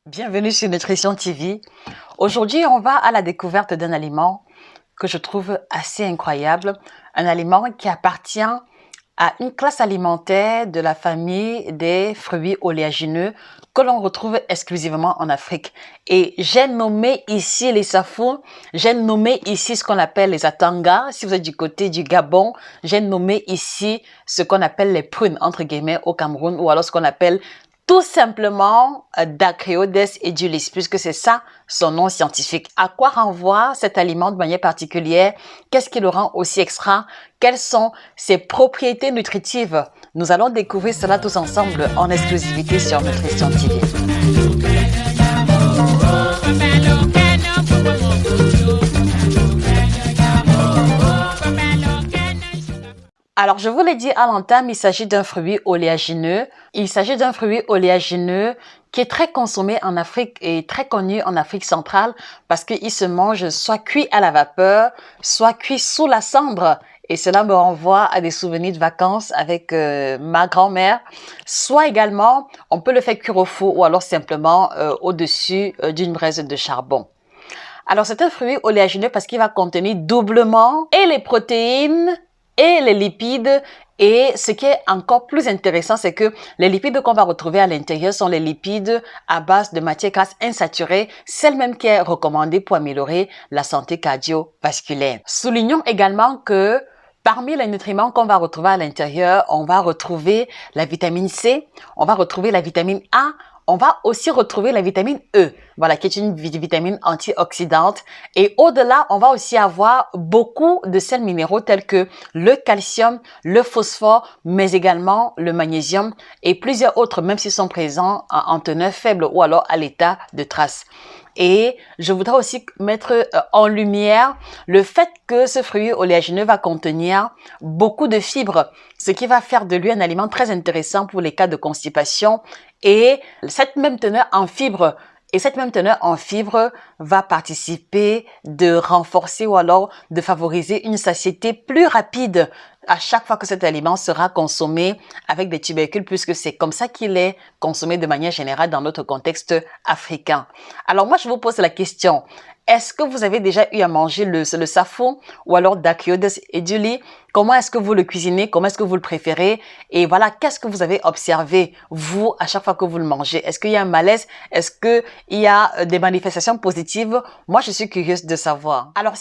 Bienvenue sur Nutrition TV. Aujourd'hui, on va à la découverte d'un aliment que je trouve assez incroyable. Un aliment qui appartient à une classe alimentaire de la famille des fruits oléagineux que l'on retrouve exclusivement en Afrique. Et j'ai nommé ici les safou, j'ai nommé ici ce qu'on appelle les atanga. Si vous êtes du côté du Gabon, j'ai nommé ici ce qu'on appelle les prunes, entre guillemets, au Cameroun, ou alors ce qu'on appelle tout simplement Dacreodes edulis, puisque c'est ça son nom scientifique. À quoi renvoie cet aliment de manière particulière? Qu'est-ce qui le rend aussi extra? Quelles sont ses propriétés nutritives? Nous allons découvrir cela tous ensemble en exclusivité sur Nutrition TV. Alors, je vous l'ai dit à l'entame, il s'agit d'un fruit oléagineux. Il s'agit d'un fruit oléagineux qui est très consommé en Afrique et très connu en Afrique centrale parce qu'il se mange soit cuit à la vapeur, soit cuit sous la cendre. Et cela me renvoie à des souvenirs de vacances avec ma grand-mère. Soit également, on peut le faire cuire au four ou alors simplement au-dessus d'une braise de charbon. Alors, c'est un fruit oléagineux parce qu'il va contenir doublement et les protéines et les lipides. Et ce qui est encore plus intéressant, c'est que les lipides qu'on va retrouver à l'intérieur sont les lipides à base de matières grasses insaturées, celle même qui est recommandée pour améliorer la santé cardiovasculaire. Soulignons également que parmi les nutriments qu'on va retrouver à l'intérieur, on va retrouver la vitamine C, on va retrouver la vitamine A, on va aussi retrouver la vitamine E, voilà, qui est une vitamine antioxydante. Et au-delà, on va aussi avoir beaucoup de sels minéraux tels que le calcium, le phosphore, mais également le magnésium et plusieurs autres, même s'ils sont présents en teneur faible ou alors à l'état de trace. Et je voudrais aussi mettre en lumière le fait que ce fruit oléagineux va contenir beaucoup de fibres, ce qui va faire de lui un aliment très intéressant pour les cas de constipation. Et cette même teneur en fibres va participer de renforcer ou alors de favoriser une satiété plus rapide à chaque fois que cet aliment sera consommé avec des tubercules, puisque c'est comme ça qu'il est consommé de manière générale dans notre contexte africain. Alors moi, je vous pose la question, est-ce que vous avez déjà eu à manger le safou ou alors Dacreodes edulis? Comment est-ce que vous le cuisinez? Comment est-ce que vous le préférez? Et voilà, qu'est-ce que vous avez observé, vous, à chaque fois que vous le mangez? Est-ce qu'il y a un malaise? Est-ce qu'il y a des manifestations positives? Moi, je suis curieuse de savoir. Alors,